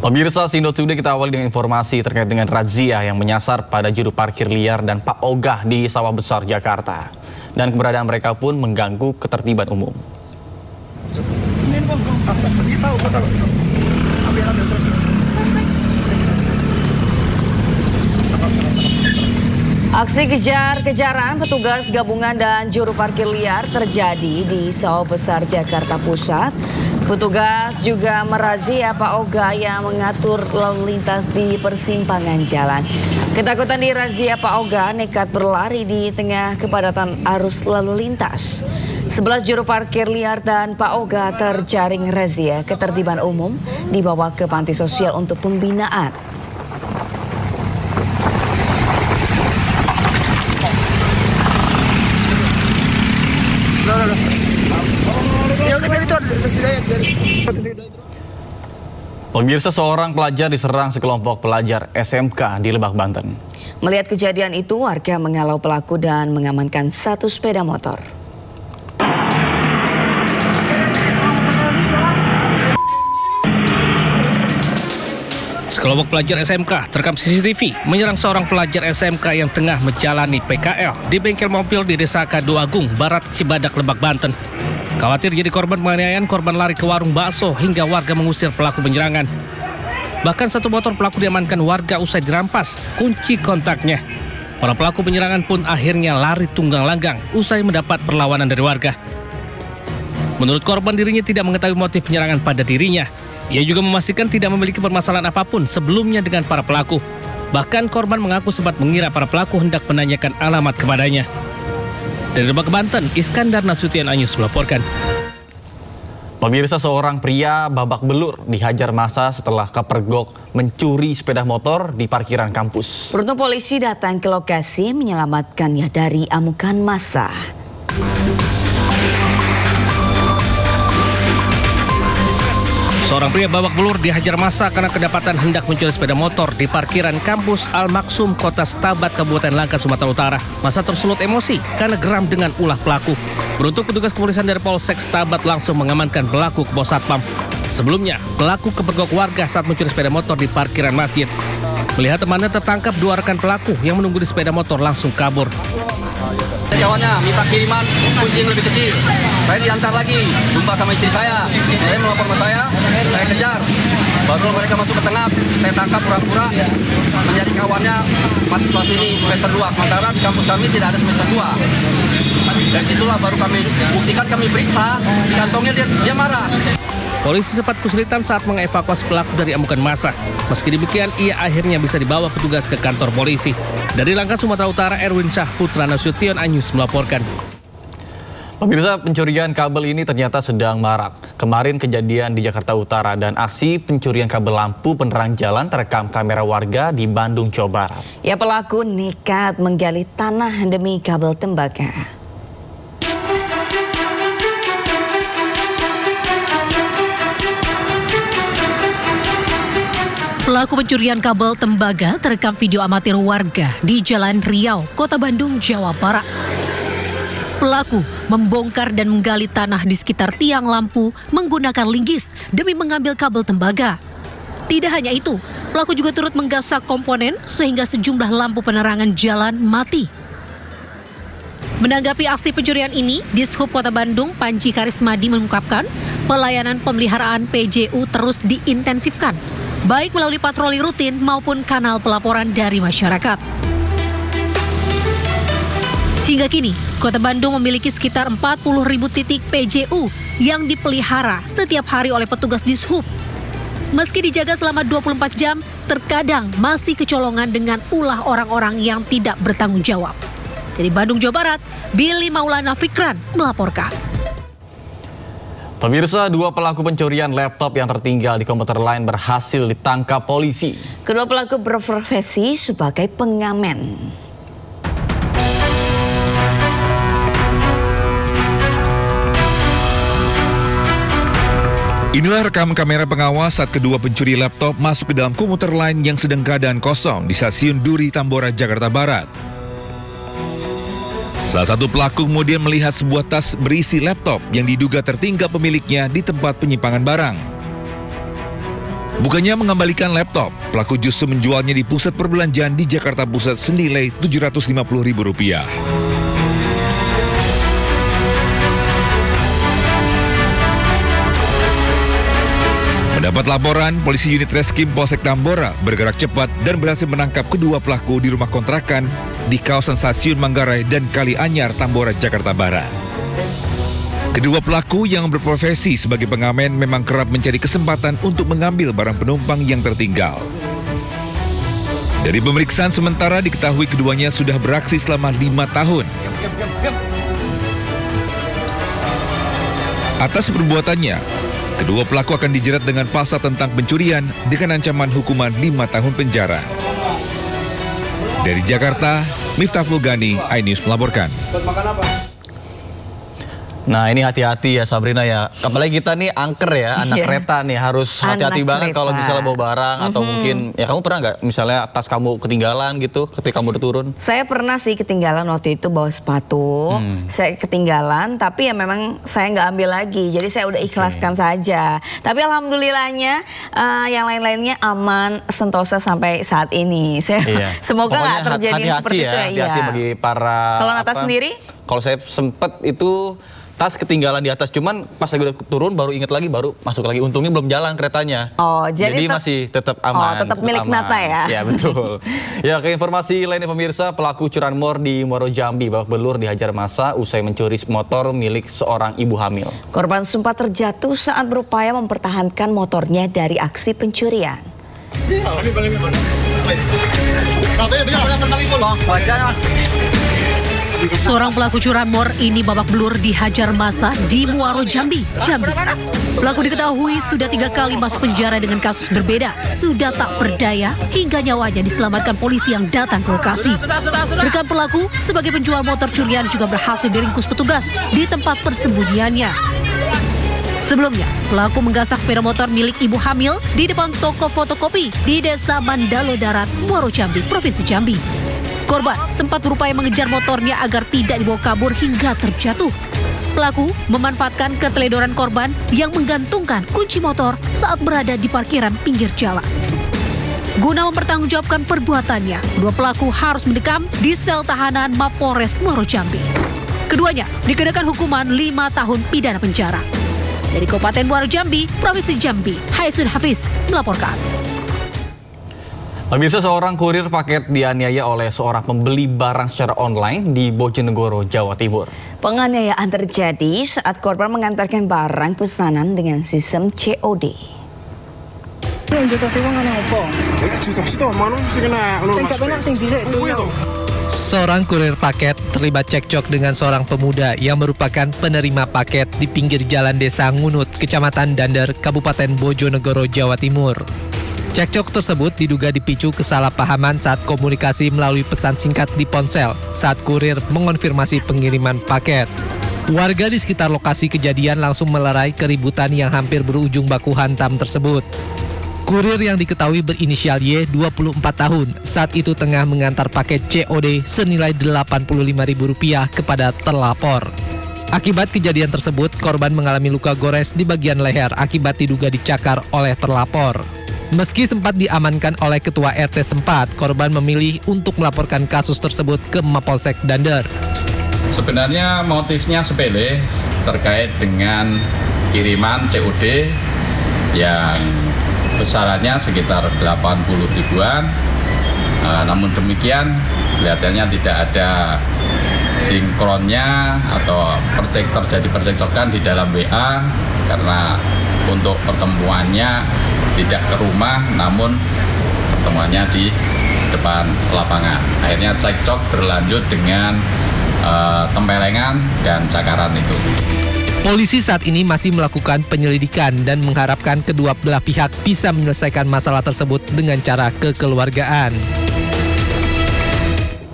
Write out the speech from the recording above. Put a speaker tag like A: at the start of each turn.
A: Pemirsa Sindo Today, kita awali dengan informasi terkait dengan razia yang menyasar pada juru parkir liar dan Pak Ogah di Sawah Besar, Jakarta. Dan keberadaan mereka pun mengganggu ketertiban umum.
B: Aksi kejar-kejaran petugas gabungan dan juru parkir liar terjadi di Sawah Besar, Jakarta Pusat. Petugas juga merazia Pak Ogah yang mengatur lalu lintas di persimpangan jalan. Ketakutan dirazia Pak Ogah nekat berlari di tengah kepadatan arus lalu lintas. 11 juru parkir liar dan Pak Ogah terjaring razia ketertiban umum dibawa ke panti sosial untuk pembinaan.
A: Pemirsa, seorang pelajar diserang sekelompok pelajar SMK di Lebak, Banten.
B: Melihat kejadian itu, warga menghalau pelaku dan mengamankan satu sepeda motor.
C: Sekelompok pelajar SMK terekam CCTV menyerang seorang pelajar SMK yang tengah menjalani PKL di bengkel mobil di Desa Kadu Agung, Barat Cibadak, Lebak, Banten. Khawatir jadi korban penganiayaan, korban lari ke warung bakso hingga warga mengusir pelaku penyerangan. Bahkan satu motor pelaku diamankan warga usai dirampas kunci kontaknya. Para pelaku penyerangan pun akhirnya lari tunggang langgang usai mendapat perlawanan dari warga. Menurut korban, dirinya tidak mengetahui motif penyerangan pada dirinya. Ia juga memastikan tidak memiliki permasalahan apapun sebelumnya dengan para pelaku. Bahkan korban mengaku sempat mengira para pelaku hendak menanyakan alamat kepadanya. Dari Lebak, Banten, Iskandar Nasution Anyus melaporkan.
A: Pemirsa, seorang pria babak belur dihajar massa setelah kepergok mencuri sepeda motor di parkiran kampus.
B: Beruntung polisi datang ke lokasi menyelamatkannya dari amukan massa.
C: Seorang pria babak belur dihajar massa karena kedapatan hendak mencuri sepeda motor di parkiran kampus Al-Maksum, Kota Stabat, Kabupaten Langkat, Sumatera Utara. Massa tersulut emosi karena geram dengan ulah pelaku. Beruntung petugas kepolisian dari Polsek Stabat langsung mengamankan pelaku ke pos satpam. Sebelumnya, pelaku kepergok warga saat mencuri sepeda motor di parkiran masjid. Melihat temannya tertangkap, dua rekan pelaku yang menunggu di sepeda motor langsung kabur.
D: Kawannya minta kiriman kunci yang lebih kecil. Saya diantar lagi, jumpa sama istri saya. Saya melapor ke saya kejar. Baru mereka masuk ke tengah, saya tangkap pura-pura menjadi kawannya mahasiswa sini semester 2. Sementara di kampus kami tidak ada semester 2. Dari situlah baru kami buktikan, kami periksa, di kantongnya dia marah.
C: Polisi sempat kesulitan saat mengevakuasi pelaku dari amukan massa. Meski demikian, ia akhirnya bisa dibawa petugas ke kantor polisi. Dari Langkat, Sumatera Utara, Erwin Syah Putra Nasution Anyus melaporkan.
A: Pemirsa, pencurian kabel ini ternyata sedang marak. Kemarin kejadian di Jakarta Utara dan aksi pencurian kabel lampu penerang jalan terekam kamera warga di Bandung, Jawa Barat.
B: Ya, pelaku nekat menggali tanah demi kabel tembaga.
E: Pelaku pencurian kabel tembaga terekam video amatir warga di Jalan Riau, Kota Bandung, Jawa Barat. Pelaku membongkar dan menggali tanah di sekitar tiang lampu menggunakan linggis demi mengambil kabel tembaga. Tidak hanya itu, pelaku juga turut menggasak komponen sehingga sejumlah lampu penerangan jalan mati. Menanggapi aksi pencurian ini, Dishub Kota Bandung Panji Karismadi mengungkapkan pelayanan pemeliharaan PJU terus diintensifkan, baik melalui patroli rutin maupun kanal pelaporan dari masyarakat. Hingga kini, Kota Bandung memiliki sekitar 40.000 titik PJU yang dipelihara setiap hari oleh petugas Dishub. Meski dijaga selama 24 jam, terkadang masih kecolongan dengan ulah orang-orang yang tidak bertanggung jawab. Dari Bandung, Jawa Barat, Billy Maulana Fikran melaporkan.
A: Pemirsa, dua pelaku pencurian laptop yang tertinggal di komuter lain berhasil ditangkap polisi.
B: Kedua pelaku berprofesi sebagai pengamen.
F: Inilah rekam kamera pengawas saat kedua pencuri laptop masuk ke dalam komuter lain yang sedang keadaan kosong di stasiun Duri Tambora, Jakarta Barat. Salah satu pelaku kemudian melihat sebuah tas berisi laptop yang diduga tertinggal pemiliknya di tempat penyimpangan barang. Bukannya mengembalikan laptop, pelaku justru menjualnya di pusat perbelanjaan di Jakarta Pusat senilai Rp750.000. Mendapat laporan, polisi unit Reskrim Polsek Tambora bergerak cepat dan berhasil menangkap kedua pelaku di rumah kontrakan di kawasan Stasiun Manggarai dan Kali Anyar, Tambora, Jakarta Barat. Kedua pelaku yang berprofesi sebagai pengamen memang kerap mencari kesempatan untuk mengambil barang penumpang yang tertinggal. Dari pemeriksaan sementara diketahui keduanya sudah beraksi selama 5 tahun. Atas perbuatannya, kedua pelaku akan dijerat dengan pasal tentang pencurian dengan ancaman hukuman 5 tahun penjara. Dari Jakarta, Miftah Fulgani, iNews melaporkan.
A: Nah ini hati-hati ya Sabrina ya, apalagi kita nih angker ya, anak kereta nih harus hati-hati banget kalau misalnya bawa barang atau mungkin, ya kamu pernah nggak misalnya tas kamu ketinggalan gitu ketika kamu udah turun?
B: Saya pernah sih ketinggalan waktu itu bawa sepatu, saya ketinggalan tapi ya memang saya nggak ambil lagi, jadi saya udah ikhlaskan saja. Tapi alhamdulillahnya yang lain-lainnya aman, sentosa sampai saat ini. Semoga nggak terjadi seperti itu ya.
A: Hati-hati bagi para.
B: Kalau Natas sendiri?
A: Kalau saya sempet itu tas ketinggalan di atas, cuman pas lagi udah turun baru inget lagi, baru masuk lagi. Untungnya belum jalan keretanya. Oh, jadi masih tetap aman.
B: Oh, tetap milik Nata ya?
A: Ya betul. Ya, ke informasi lainnya pemirsa, pelaku curanmor di Muaro Jambi babak belur dihajar massa usai mencuri motor milik seorang ibu hamil. Korban sempat terjatuh saat berupaya mempertahankan motornya dari aksi pencurian.
E: Seorang pelaku curanmor ini babak belur dihajar massa di Muaro Jambi. Pelaku diketahui sudah 3 kali masuk penjara dengan kasus berbeda. Sudah tak berdaya hingga nyawanya diselamatkan polisi yang datang ke lokasi. Rekan pelaku sebagai penjual motor curian juga berhasil diringkus petugas di tempat persembunyiannya. Sebelumnya, pelaku menggasak sepeda motor milik ibu hamil di depan toko fotokopi di Desa Mandalo Darat, Muaro Jambi, Provinsi Jambi. Korban sempat berupaya mengejar motornya agar tidak dibawa kabur hingga terjatuh. Pelaku memanfaatkan keteledoran korban yang menggantungkan kunci motor saat berada di parkiran pinggir jalan. Guna mempertanggungjawabkan perbuatannya, dua pelaku harus mendekam di sel tahanan Mapolres Muaro Jambi. Keduanya dikenakan hukuman 5 tahun pidana penjara. Dari Kabupaten Muaro Jambi, Provinsi Jambi, Haisun Hafiz melaporkan.
A: Pemirsa, seorang kurir paket dianiaya oleh seorang pembeli barang secara online di Bojonegoro, Jawa Timur.
B: Penganiayaan terjadi saat korban mengantarkan barang pesanan dengan sistem COD.
G: Seorang kurir paket terlibat cekcok dengan seorang pemuda yang merupakan penerima paket di pinggir jalan Desa Ngunut, Kecamatan Dander, Kabupaten Bojonegoro, Jawa Timur. Cekcok tersebut diduga dipicu kesalahpahaman saat komunikasi melalui pesan singkat di ponsel saat kurir mengonfirmasi pengiriman paket. Warga di sekitar lokasi kejadian langsung melerai keributan yang hampir berujung baku hantam tersebut. Kurir yang diketahui berinisial Y, 24 tahun, saat itu tengah mengantar paket COD senilai Rp85.000 kepada terlapor. Akibat kejadian tersebut, korban mengalami luka gores di bagian leher akibat diduga dicakar oleh terlapor. Meski sempat diamankan oleh ketua RT setempat, korban memilih untuk melaporkan kasus tersebut ke Mapolsek Dander.
H: Sebenarnya motifnya sepele terkait dengan kiriman COD yang besarannya sekitar 80 ribuan. Namun demikian kelihatannya tidak ada sinkronnya atau terjadi percekcokan di dalam WA karena untuk pertemuannya tidak ke rumah, namun pertemuannya di depan lapangan. Akhirnya cekcok berlanjut dengan tempelengan dan cakaran itu.
G: Polisi saat ini masih melakukan penyelidikan dan mengharapkan kedua belah pihak bisa menyelesaikan masalah tersebut dengan cara kekeluargaan.